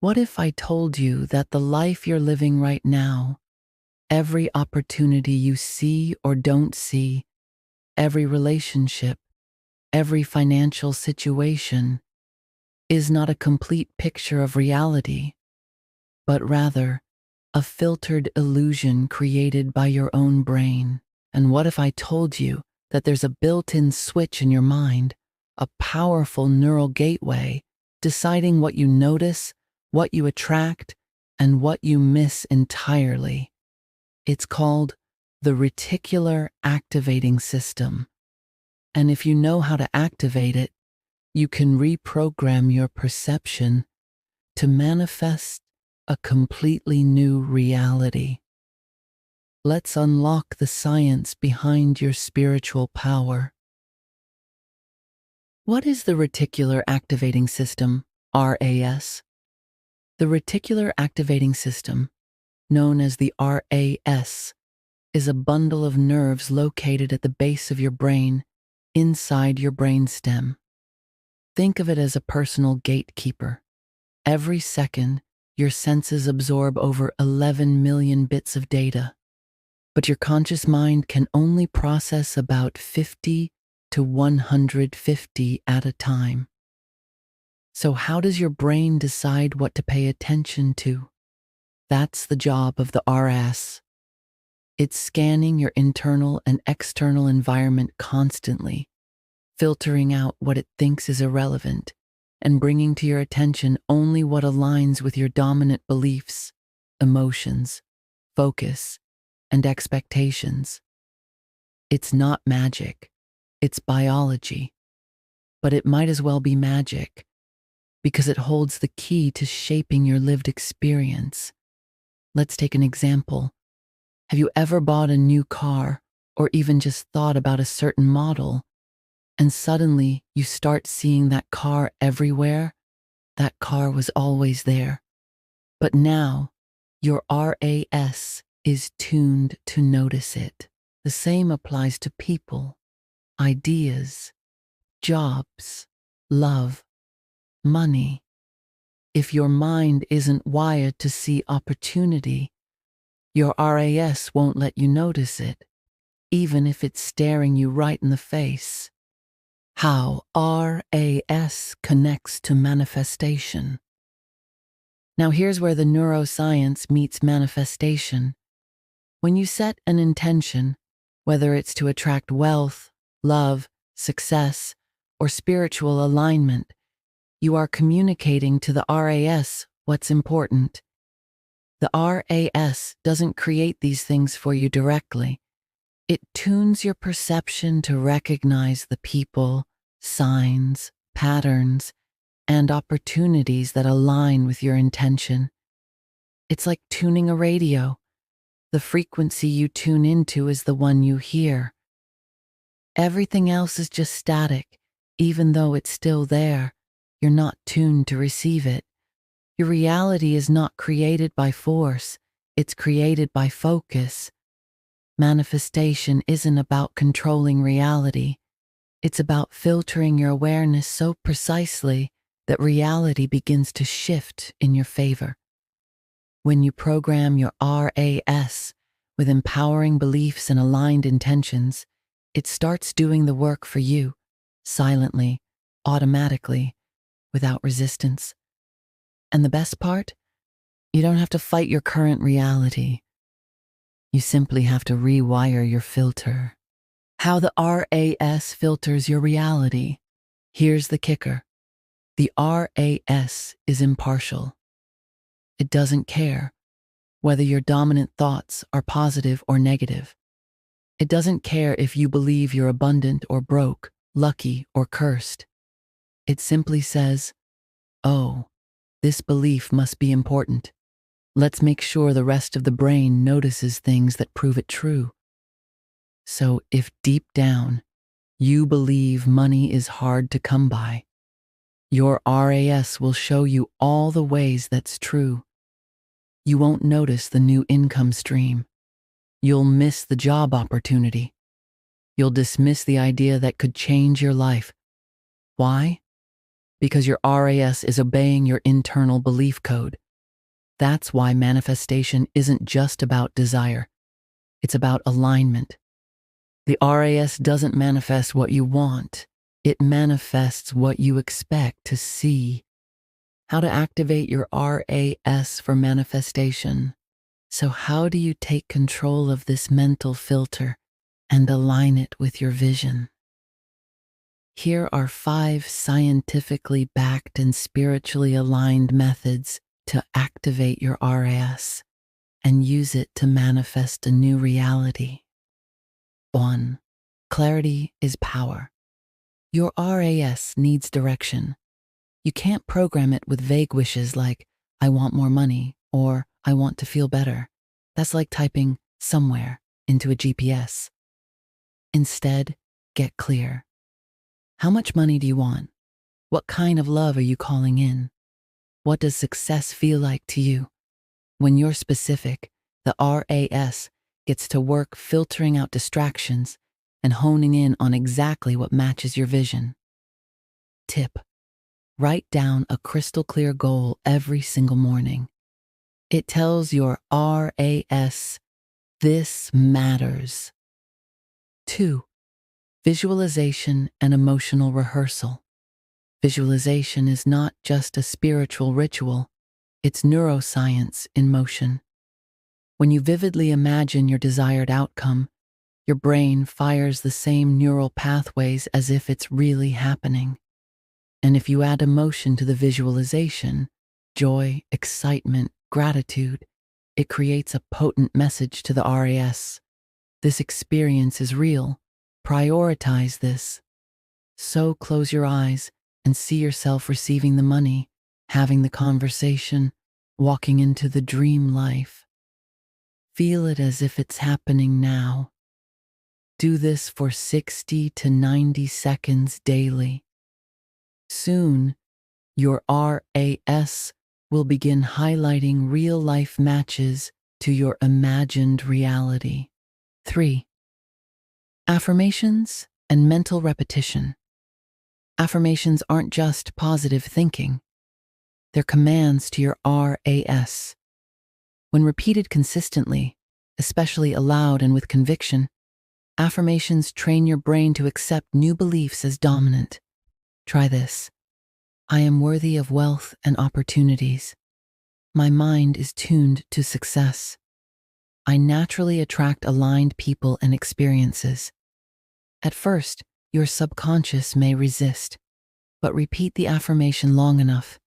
What if I told you that the life you're living right now, every opportunity you see or don't see, every relationship, every financial situation, is not a complete picture of reality, but rather a filtered illusion created by your own brain? And what if I told you that there's a built-in switch in your mind, a powerful neural gateway, deciding what you notice, what you attract, and what you miss entirely? It's called the Reticular Activating System. And if you know how to activate it, you can reprogram your perception to manifest a completely new reality. Let's unlock the science behind your spiritual power. What is the Reticular Activating System, RAS? The Reticular Activating System, known as the RAS, is a bundle of nerves located at the base of your brain, inside your brainstem. Think of it as a personal gatekeeper. Every second, your senses absorb over 11 million bits of data, but your conscious mind can only process about 50 to 150 at a time. So how does your brain decide what to pay attention to? That's the job of the RAS. It's scanning your internal and external environment constantly, filtering out what it thinks is irrelevant, and bringing to your attention only what aligns with your dominant beliefs, emotions, focus, and expectations. It's not magic, it's biology. But it might as well be magic, because it holds the key to shaping your lived experience. Let's take an example. Have you ever bought a new car, or even just thought about a certain model, and suddenly you start seeing that car everywhere? That car was always there. But now, your RAS is tuned to notice it. The same applies to people, ideas, jobs, love, money. If your mind isn't wired to see opportunity, your RAS won't let you notice it, even if it's staring you right in the face. How RAS connects to manifestation. Now here's where the neuroscience meets manifestation. When you set an intention, whether it's to attract wealth, love, success, or spiritual alignment, you are communicating to the RAS what's important. The RAS doesn't create these things for you directly. It tunes your perception to recognize the people, signs, patterns, and opportunities that align with your intention. It's like tuning a radio. The frequency you tune into is the one you hear. Everything else is just static. Even though it's still there, you're not tuned to receive it. Your reality is not created by force, it's created by focus. Manifestation isn't about controlling reality. It's about filtering your awareness so precisely that reality begins to shift in your favor. When you program your RAS with empowering beliefs and aligned intentions, it starts doing the work for you, silently, automatically, without resistance. And the best part? You don't have to fight your current reality. You simply have to rewire your filter. How the RAS filters your reality. Here's the kicker. The RAS is impartial. It doesn't care whether your dominant thoughts are positive or negative. It doesn't care if you believe you're abundant or broke, lucky or cursed. It simply says, oh, this belief must be important. Let's make sure the rest of the brain notices things that prove it true. So if deep down you believe money is hard to come by, your RAS will show you all the ways that's true. You won't notice the new income stream. You'll miss the job opportunity. You'll dismiss the idea that could change your life. Why? Because your RAS is obeying your internal belief code. That's why manifestation isn't just about desire. It's about alignment. The RAS doesn't manifest what you want. It manifests what you expect to see. How to activate your RAS for manifestation. So how do you take control of this mental filter and align it with your vision? Here are 5 scientifically backed and spiritually aligned methods to activate your RAS and use it to manifest a new reality. 1. Clarity is power. Your RAS needs direction. You can't program it with vague wishes like, I want more money, or I want to feel better. That's like typing somewhere into a GPS. Instead, get clear. How much money do you want? What kind of love are you calling in? What does success feel like to you? When you're specific, the RAS gets to work filtering out distractions and honing in on exactly what matches your vision. Tip: write down a crystal clear goal every single morning. It tells your RAS, this matters. 2. Visualization and emotional rehearsal. Visualization is not just a spiritual ritual, it's neuroscience in motion. When you vividly imagine your desired outcome, your brain fires the same neural pathways as if it's really happening. And if you add emotion to the visualization, joy, excitement, gratitude, it creates a potent message to the RAS. This experience is real. Prioritize this. So close your eyes and see yourself receiving the money, having the conversation, walking into the dream life. Feel it as if it's happening now. Do this for 60 to 90 seconds daily. Soon, your RAS will begin highlighting real-life matches to your imagined reality. 3. Affirmations and mental repetition. Affirmations aren't just positive thinking. They're commands to your RAS. When repeated consistently, especially aloud and with conviction, affirmations train your brain to accept new beliefs as dominant. Try this. I am worthy of wealth and opportunities. My mind is tuned to success. I naturally attract aligned people and experiences. At first, your subconscious may resist, but repeat the affirmation long enough,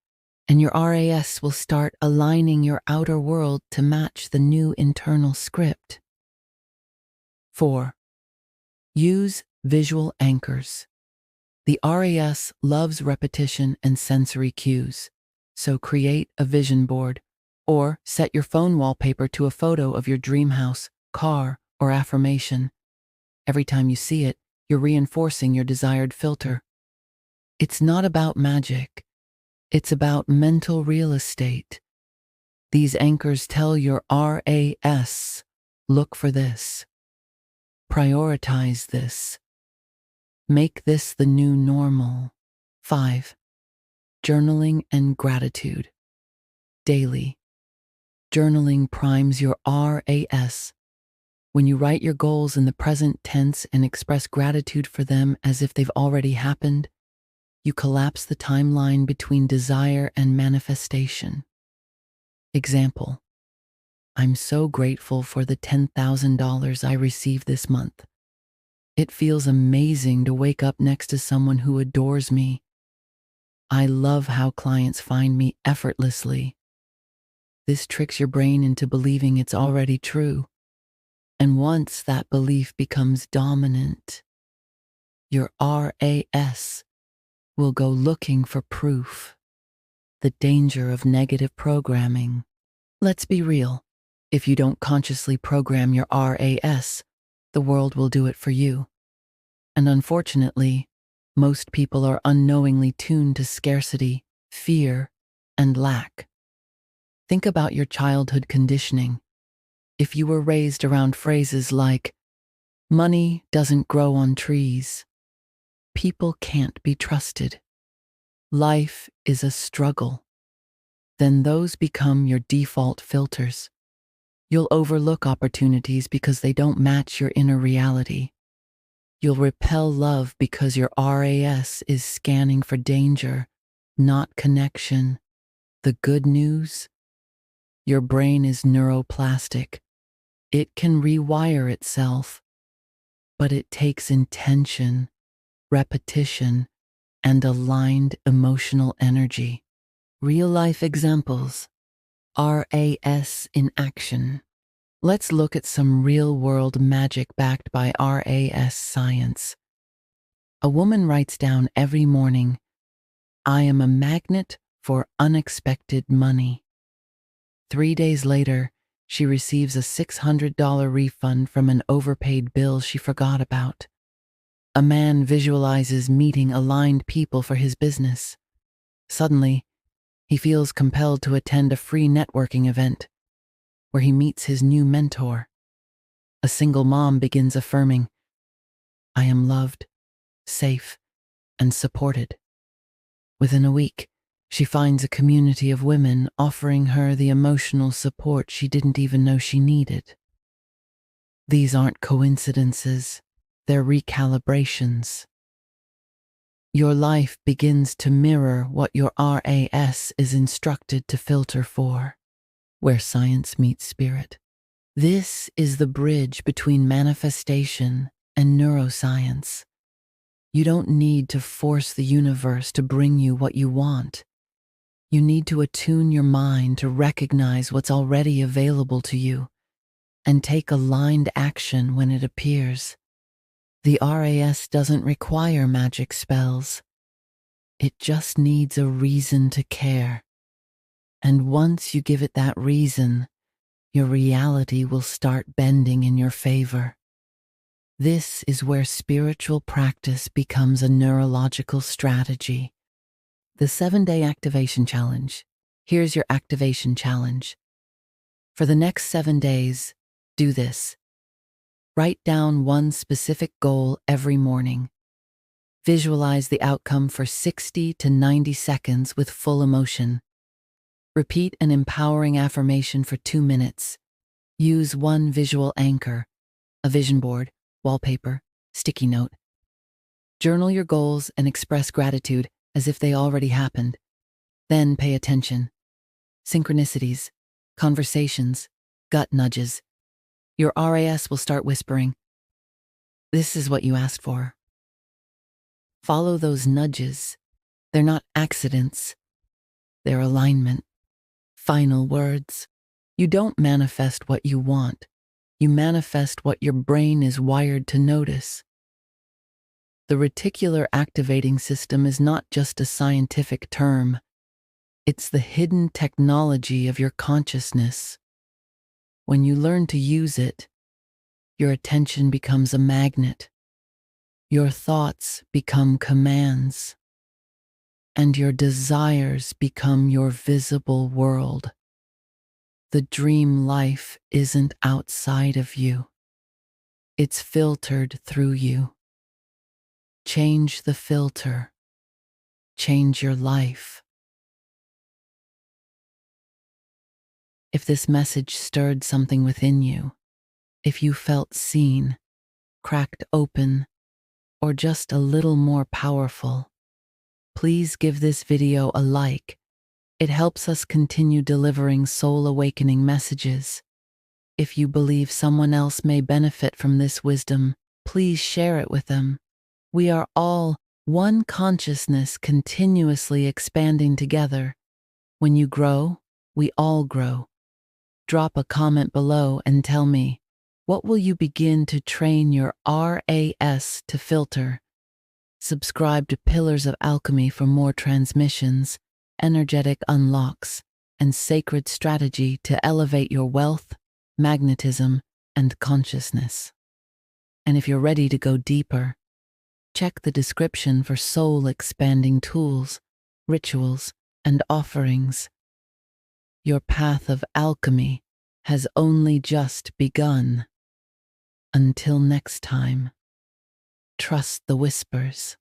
and your RAS will start aligning your outer world to match the new internal script. 4. Use visual anchors. The RAS loves repetition and sensory cues, so create a vision board or set your phone wallpaper to a photo of your dream house, car, or affirmation. Every time you see it, you're reinforcing your desired filter. It's not about magic. It's about mental real estate. These anchors tell your RAS, look for this. Prioritize this. Make this the new normal. 5. Journaling and gratitude. Daily. Journaling primes your RAS. When you write your goals in the present tense and express gratitude for them as if they've already happened, you collapse the timeline between desire and manifestation. Example: I'm so grateful for the $10,000 I received this month. It feels amazing to wake up next to someone who adores me. I love how clients find me effortlessly. This tricks your brain into believing it's already true. And once that belief becomes dominant, your RAS will go looking for proof. The danger of negative programming. Let's be real. If you don't consciously program your RAS, the world will do it for you. And unfortunately, most people are unknowingly tuned to scarcity, fear, and lack. Think about your childhood conditioning. If you were raised around phrases like, money doesn't grow on trees, people can't be trusted, life is a struggle, then those become your default filters. You'll overlook opportunities because they don't match your inner reality. You'll repel love because your RAS is scanning for danger, not connection. The good news? Your brain is neuroplastic. It can rewire itself, but it takes intention, repetition, and aligned emotional energy. Real-life examples. RAS in action. Let's look at some real-world magic backed by RAS science. A woman writes down every morning, "I am a magnet for unexpected money." 3 days later, she receives a $600 refund from an overpaid bill she forgot about. A man visualizes meeting aligned people for his business. Suddenly, he feels compelled to attend a free networking event where he meets his new mentor. A single mom begins affirming, "I am loved, safe, and supported." Within a week, she finds a community of women offering her the emotional support she didn't even know she needed. These aren't coincidences, they're recalibrations. Your life begins to mirror what your RAS is instructed to filter for, where science meets spirit. This is the bridge between manifestation and neuroscience. You don't need to force the universe to bring you what you want. You need to attune your mind to recognize what's already available to you and take aligned action when it appears. The RAS doesn't require magic spells. It just needs a reason to care. And once you give it that reason, your reality will start bending in your favor. This is where spiritual practice becomes a neurological strategy. The 7-day activation challenge. Here's your activation challenge. For the next 7 days, do this. Write down one specific goal every morning. Visualize the outcome for 60 to 90 seconds with full emotion. Repeat an empowering affirmation for 2 minutes. Use one visual anchor, a vision board, wallpaper, sticky note. Journal your goals and express gratitude as if they already happened. Then pay attention. Synchronicities, conversations, gut nudges. Your RAS will start whispering, "This is what you asked for." Follow those nudges. They're not accidents. They're alignment. Final words. You don't manifest what you want. You manifest what your brain is wired to notice. The reticular activating system is not just a scientific term. It's the hidden technology of your consciousness. When you learn to use it, your attention becomes a magnet. Your thoughts become commands. And your desires become your visible world. The dream life isn't outside of you. It's filtered through you. Change the filter. Change your life. If this message stirred something within you, if you felt seen, cracked open, or just a little more powerful, please give this video a like. It helps us continue delivering soul-awakening messages. If you believe someone else may benefit from this wisdom, please share it with them. We are all one consciousness continuously expanding together. When you grow, we all grow. Drop a comment below and tell me, what will you begin to train your RAS to filter? Subscribe to Pillars of Alchemy for more transmissions, energetic unlocks, and sacred strategy to elevate your wealth, magnetism, and consciousness. And if you're ready to go deeper, check the description for soul-expanding tools, rituals, and offerings. Your path of alchemy has only just begun. Until next time, trust the whispers.